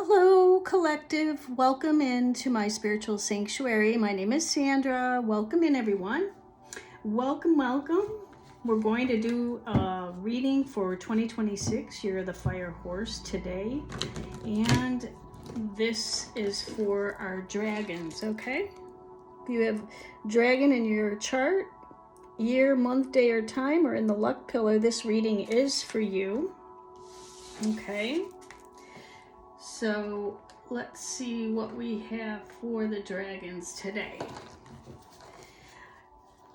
Hello, collective. Welcome into my spiritual sanctuary. My name is Sandra. Welcome in, everyone. Welcome, welcome. We're going to do a reading for 2026, Year of the Fire Horse today. And this is for our dragons, okay? If you have dragon in your chart, year, month, day, or time, or in the luck pillar, this reading is for you. Okay. So let's see what we have for the dragons today.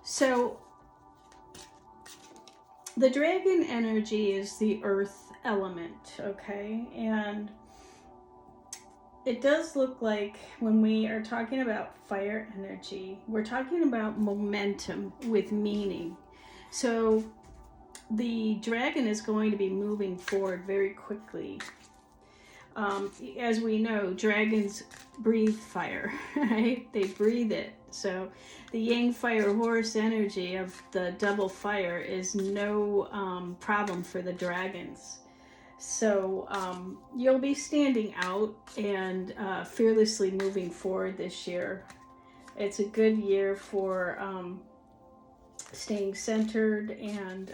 So the dragon energy is the earth element, okay? And it does look like when we are talking about fire energy, we're talking about momentum with meaning. So the dragon is going to be moving forward very quickly. As we know, dragons breathe fire, right? They breathe it. So the yang fire horse energy of the double fire is no problem for the dragons. So you'll be standing out and fearlessly moving forward this year. It's a good year for staying centered and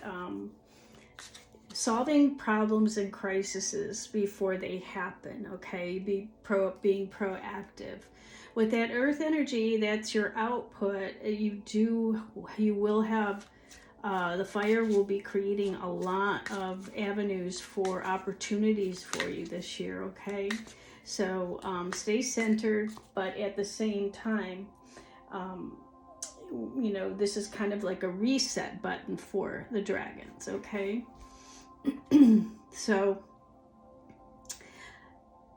solving problems and crises before they happen, okay? Being proactive. With that earth energy, that's your output. You will have, the fire will be creating a lot of avenues for opportunities for you this year, okay? So stay centered, but at the same time, this is kind of like a reset button for the dragons, okay? So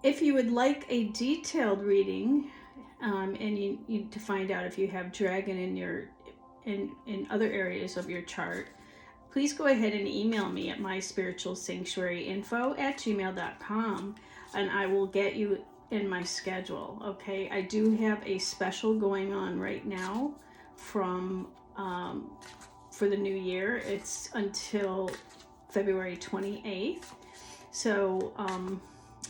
if you would like a detailed reading and you need to find out if you have dragon in other areas of your chart, please go ahead and email me at myspiritualsanctuaryinfo@gmail.com and I will get you in my schedule, okay? I do have a special going on right now for the new year. It's until February 28th. So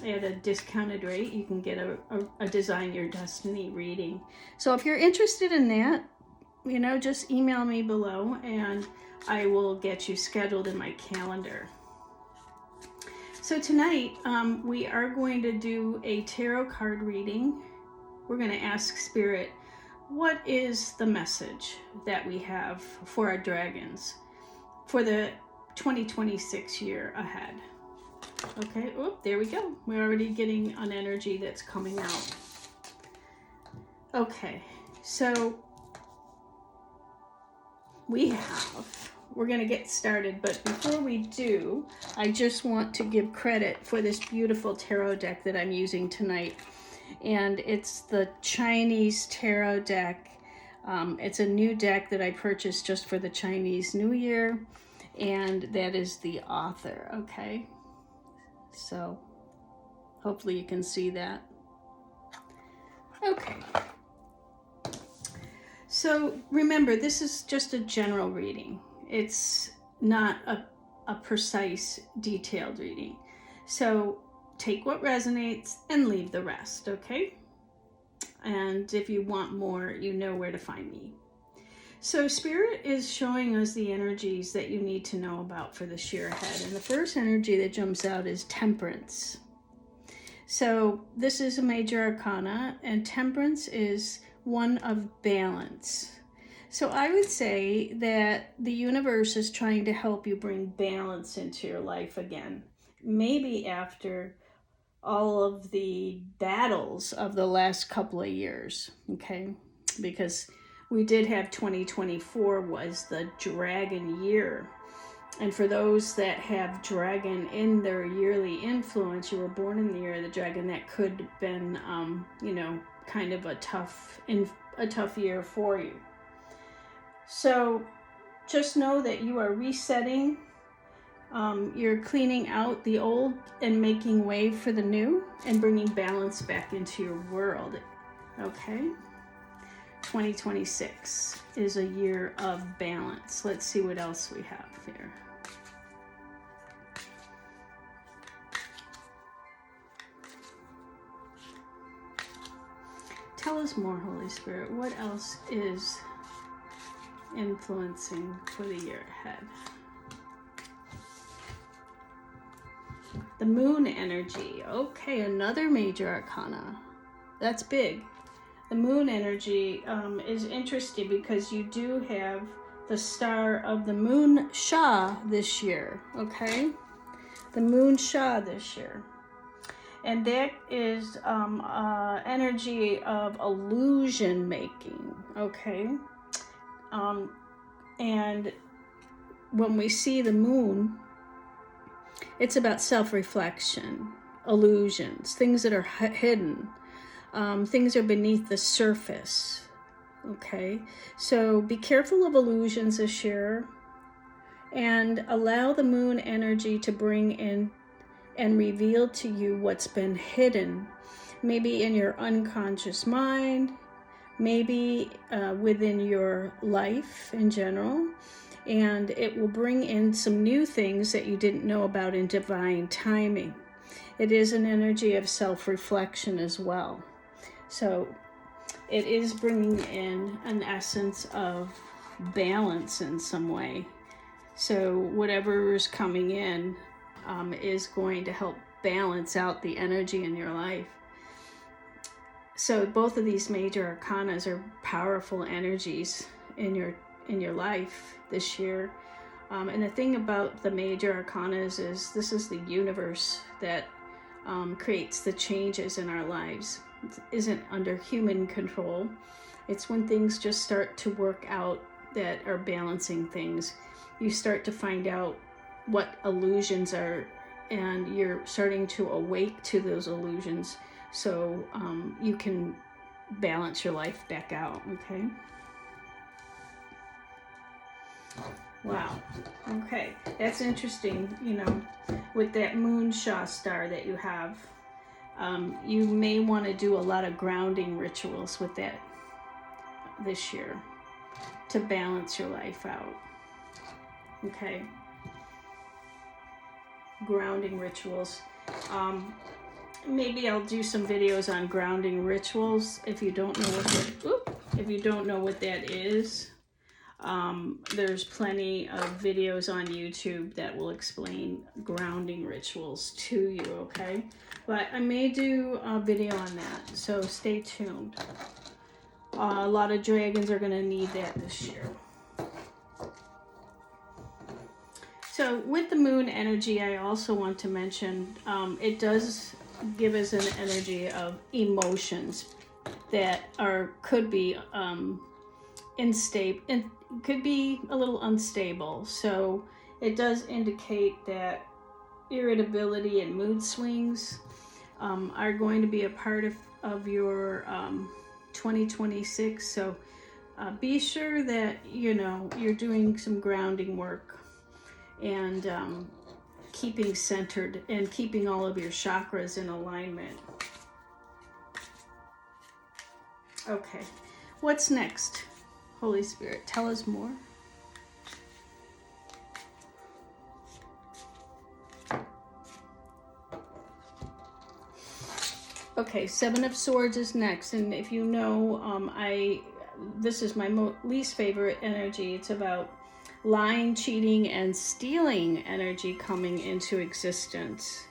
at a discounted rate, you can get a Design Your Destiny reading. So if you're interested in that, just email me below and I will get you scheduled in my calendar. So tonight, we are going to do a tarot card reading. We're going to ask Spirit, what is the message that we have for our dragons for the 2026 year ahead? Okay, there we go. We're already getting an energy that's coming out. Okay, so we're going to get started, but before we do, I just want to give credit for this beautiful tarot deck that I'm using tonight. And it's the Chinese tarot deck. It's a new deck that I purchased just for the Chinese New Year. And that is the author, okay? So hopefully you can see that. Okay. So remember, this is just a general reading. It's not a precise, detailed reading. So take what resonates and leave the rest, okay? And if you want more, you know where to find me. So Spirit is showing us the energies that you need to know about for this year ahead. And the first energy that jumps out is Temperance. So this is a major arcana, and Temperance is one of balance. So I would say that the universe is trying to help you bring balance into your life again. Maybe after all of the battles of the last couple of years, okay? Because we did have 2024 was the dragon year. And for those that have dragon in their yearly influence, you were born in the year of the dragon, that could have been, kind of a tough year for you. So just know that you are resetting. You're cleaning out the old and making way for the new and bringing balance back into your world, okay? 2026 is a year of balance. Let's see what else we have here. Tell us more, Holy Spirit. What else is influencing for the year ahead? The moon energy. Okay, another major arcana. That's big. The moon energy is interesting because you do have the star of the moon Shah this year, okay? The moon Shah this year. And that is energy of illusion making, okay? And when we see the moon, it's about self-reflection, illusions, things that are hidden, things are beneath the surface, okay? So be careful of illusions this year and allow the moon energy to bring in and reveal to you what's been hidden, maybe in your unconscious mind, maybe within your life in general, and it will bring in some new things that you didn't know about in divine timing. It is an energy of self-reflection as well. So it is bringing in an essence of balance in some way. So whatever is coming in is going to help balance out the energy in your life. So both of these major arcanas are powerful energies in your life this year. And the thing about the major arcanas is this is the universe that creates the changes in our lives. It isn't under human control. It's when things just start to work out that are balancing things. You start to find out what illusions are, and you're starting to awake to those illusions, so you can balance your life back out, okay? Wow. Okay, that's interesting, you know, with that moon Shah star that you have. You may want to do a lot of grounding rituals with that this year to balance your life out, okay? Grounding rituals. Maybe I'll do some videos on grounding rituals. If you don't know what that is, there's plenty of videos on YouTube that will explain grounding rituals to you, okay? But I may do a video on that, so stay tuned. A lot of dragons are going to need that this year. So with the moon energy, I also want to mention, it does give us an energy of emotions that could be unstable, and could be a little unstable. So it does indicate that irritability and mood swings are going to be a part of your 2026. So be sure that, you know, you're doing some grounding work and keeping centered and keeping all of your chakras in alignment. Okay, what's next? Holy Spirit, tell us more. Okay, Seven of Swords is next, and if you know, this is my least favorite energy. It's about lying, cheating, and stealing energy coming into existence.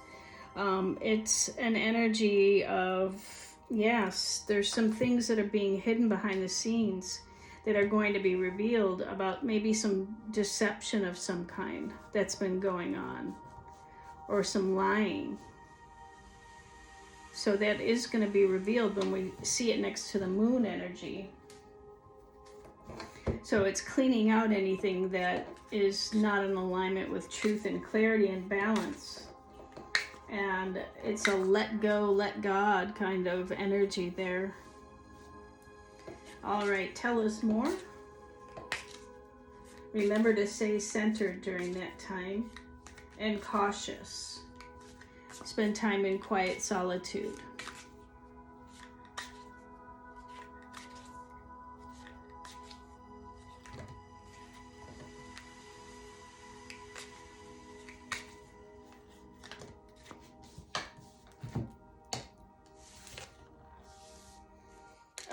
It's an energy of, yes, there's some things that are being hidden behind the scenes that are going to be revealed about maybe some deception of some kind that's been going on, or some lying. So that is going to be revealed when we see it next to the moon energy. So it's cleaning out anything that is not in alignment with truth and clarity and balance. And it's a let go, let God kind of energy there. All right, tell us more. Remember to stay centered during that time and cautious. Spend time in quiet solitude.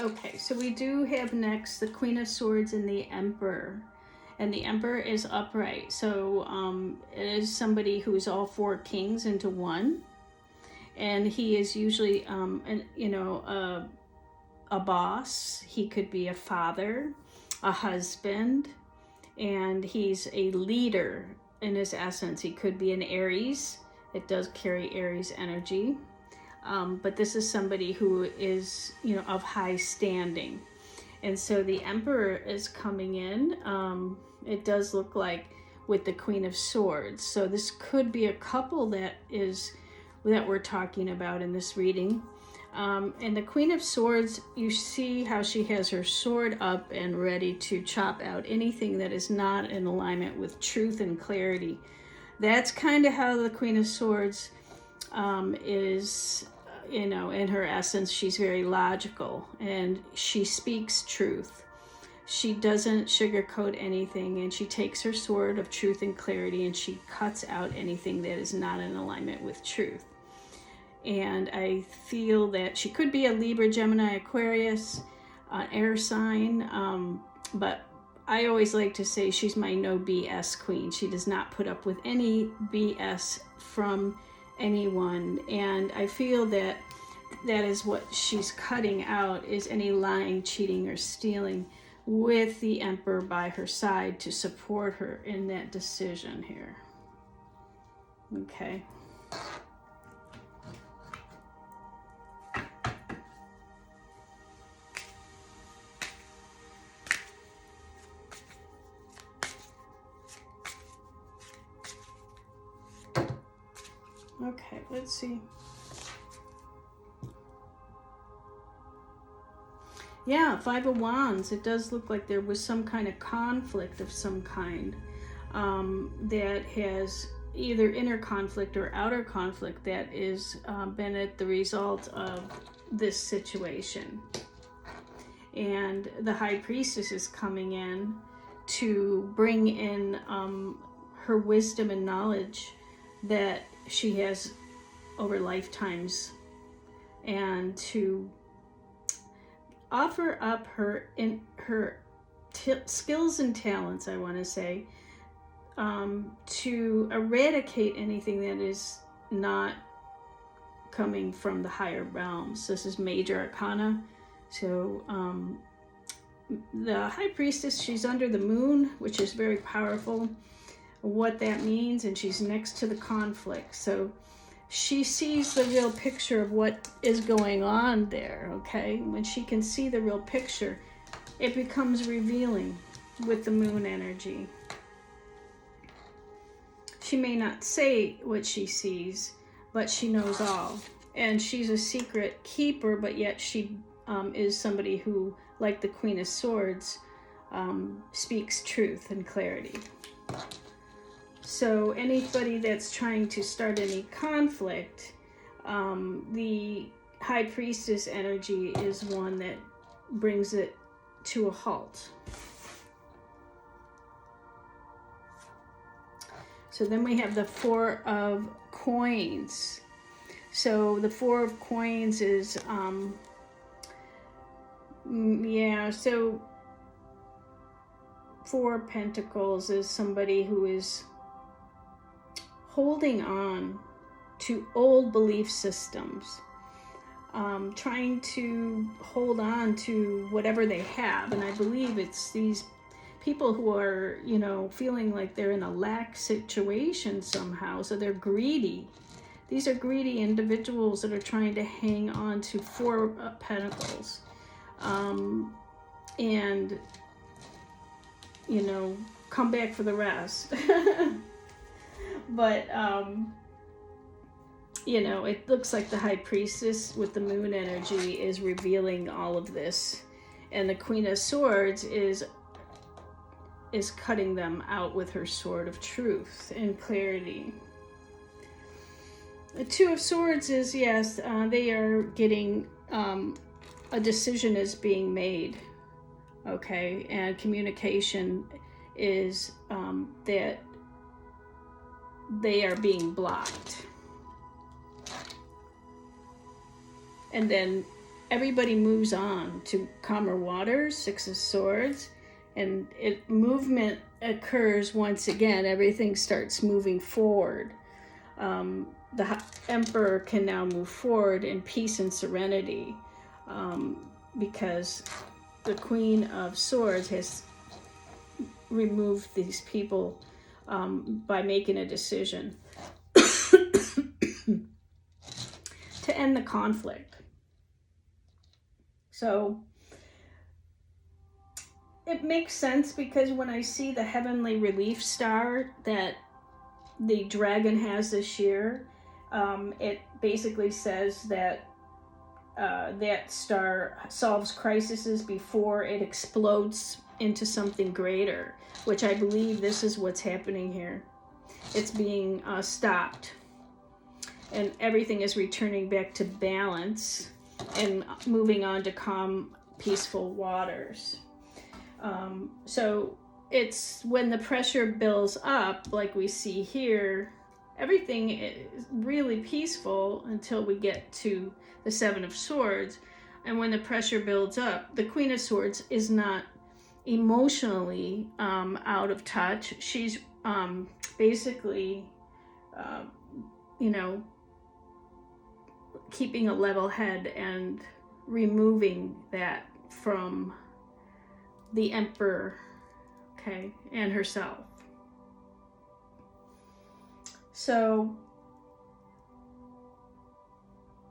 Okay, so we do have next the Queen of Swords and the Emperor. And the Emperor is upright. So it is somebody who is all four kings into one. And he is usually, a boss. He could be a father, a husband, and he's a leader in his essence. He could be an Aries. It does carry Aries energy. But this is somebody who is, of high standing. And so the Emperor is coming in. It does look like with the Queen of Swords. So this could be a couple that we're talking about in this reading. And the Queen of Swords, you see how she has her sword up and ready to chop out anything that is not in alignment with truth and clarity. That's kind of how the Queen of Swords is, in her essence. She's very logical and she speaks truth. She doesn't sugarcoat anything, and she takes her sword of truth and clarity and she cuts out anything that is not in alignment with truth. And I feel that she could be a Libra, Gemini, Aquarius, air sign, but I always like to say she's my no BS queen. She does not put up with any BS from anyone, and I feel that is what she's cutting out, is any lying, cheating, or stealing, with the Emperor by her side to support her in that decision here. Okay. Okay, let's see. Yeah, Five of Wands. It does look like there was some kind of conflict of some kind that has either inner conflict or outer conflict that is been at the result of this situation. And the High Priestess is coming in to bring in her wisdom and knowledge that she has over lifetimes, and to offer up her skills and talents, I want to say, to eradicate anything that is not coming from the higher realms. This is major arcana. So the High Priestess, she's under the moon, which is very powerful. What that means, and she's next to the conflict. So she sees the real picture of what is going on there, okay? When she can see the real picture, it becomes revealing with the moon energy. She may not say what she sees, but she knows all. And she's a secret keeper, but yet she is somebody who, like the Queen of Swords, speaks truth and clarity. So anybody that's trying to start any conflict, the High Priestess energy is one that brings it to a halt. So then we have the Four of Coins. So the Four of Coins is, so Four of Pentacles is somebody who is holding on to old belief systems, trying to hold on to whatever they have. And I believe it's these people who are, feeling like they're in a lack situation somehow. So they're greedy. These are greedy individuals that are trying to hang on to Four of Pentacles. And, come back for the rest. But, it looks like the High Priestess with the moon energy is revealing all of this. And the Queen of Swords is cutting them out with her sword of truth and clarity. The Two of Swords is, yes, they are getting, a decision is being made, okay? And communication is that they are being blocked. And then everybody moves on to calmer waters, Six of Swords, and movement occurs once again. Everything starts moving forward. The Emperor can now move forward in peace and serenity, because the Queen of Swords has removed these people by making a decision to end the conflict. So it makes sense, because when I see the heavenly relief star that the dragon has this year, it basically says that that star solves crises before it explodes into something greater, which I believe this is what's happening here. It's being stopped, and everything is returning back to balance and moving on to calm, peaceful waters. So it's when the pressure builds up, like we see here, everything is really peaceful until we get to the Seven of Swords. And when the pressure builds up, the Queen of Swords is not emotionally out of touch. She's basically, keeping a level head and removing that from the Emperor, okay, and herself. So,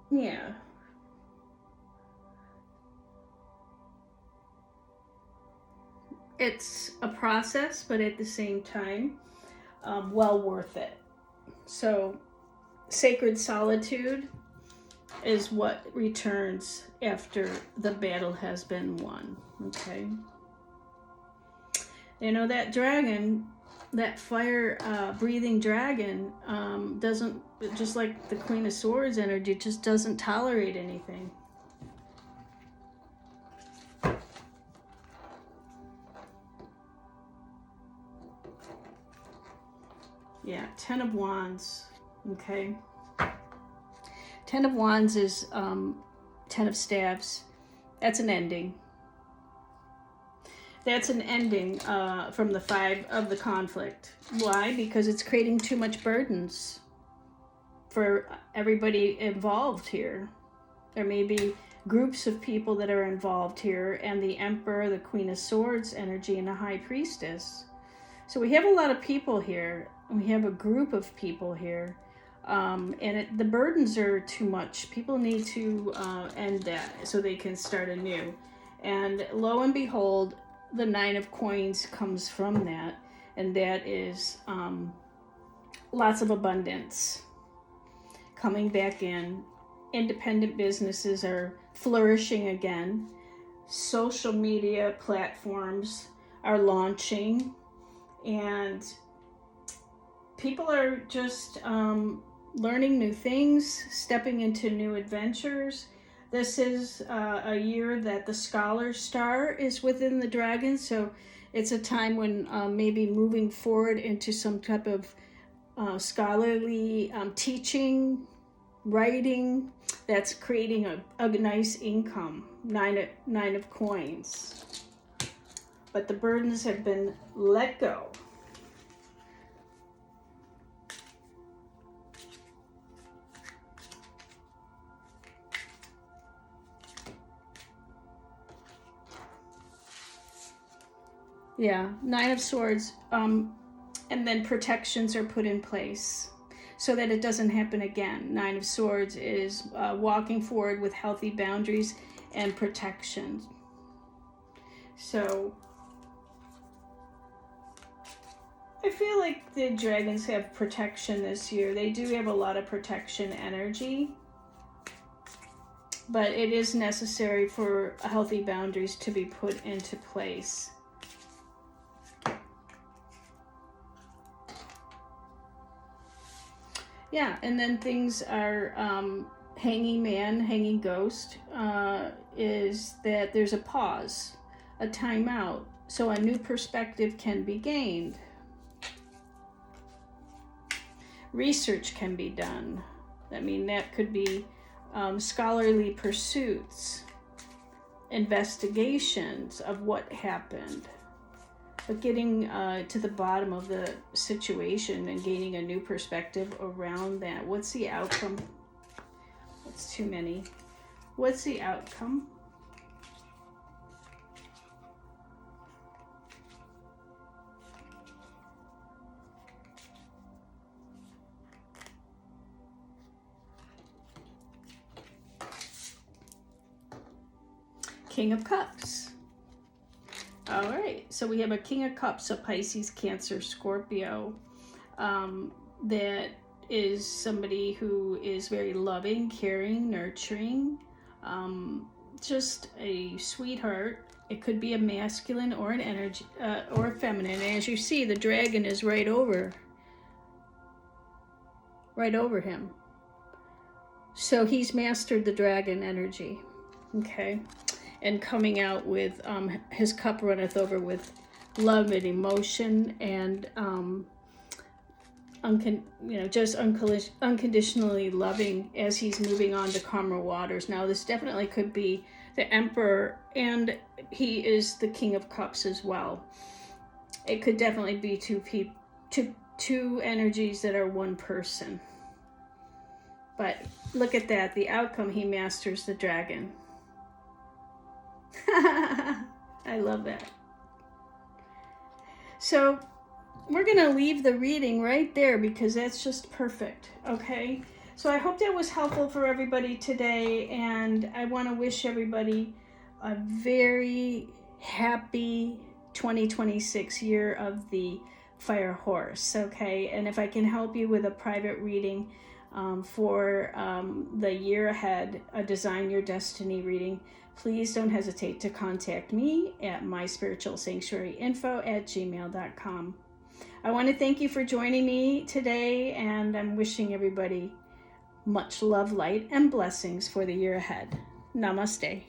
yeah. It's a process, but at the same time, well worth it. So, sacred solitude is what returns after the battle has been won, okay? That dragon, that fire breathing dragon, doesn't, just like the Queen of Swords energy, just doesn't tolerate anything. Yeah, Ten of Wands, okay? Ten of Wands is Ten of Staves. That's an ending. That's an ending from the Five of the conflict. Why? Because it's creating too much burdens for everybody involved here. There may be groups of people that are involved here, and the Emperor, the Queen of Swords energy, and the High Priestess. So we have a lot of people here. We have a group of people here. And the burdens are too much. People need to end that so they can start anew. And lo and behold, the Nine of Coins comes from that. And that is lots of abundance coming back in. Independent businesses are flourishing again. Social media platforms are launching. And people are just learning new things, stepping into new adventures. This is a year that the Scholar Star is within the dragon, so it's a time when maybe moving forward into some type of scholarly teaching, writing, that's creating a nice income. Nine of Coins. But the burdens have been let go. Yeah, Nine of Swords, and then protections are put in place so that it doesn't happen again. Nine of Swords is walking forward with healthy boundaries and protection. So I feel like the dragons have protection this year. They do have a lot of protection energy, but it is necessary for healthy boundaries to be put into place. Yeah, and then things are hanging man, hanging ghost, is that there's a pause, a timeout, so a new perspective can be gained. Research can be done. I mean, that could be scholarly pursuits, investigations of what happened, but getting to the bottom of the situation and gaining a new perspective around that. What's the outcome? That's too many. What's the outcome? King of Cups. All right, so we have a King of Cups, a Pisces, Cancer, Scorpio. That is somebody who is very loving, caring, nurturing, just a sweetheart. It could be a masculine or an energy or a feminine. And as you see, the dragon is right over him. So he's mastered the dragon energy. Okay. And coming out with his cup runneth over with love and emotion and just unconditionally loving as he's moving on to calmer waters. Now this definitely could be the Emperor, and he is the King of Cups as well. It could definitely be two energies that are one person. But look at that, the outcome, he masters the dragon. I love that. So we're going to leave the reading right there because that's just perfect. Okay. So I hope that was helpful for everybody today. And I want to wish everybody a very happy 2026 year of the fire horse. Okay. And if I can help you with a private reading for the year ahead, a Design Your Destiny reading, please don't hesitate to contact me at myspiritualsanctuaryinfo@gmail.com. I want to thank you for joining me today, and I'm wishing everybody much love, light, and blessings for the year ahead. Namaste.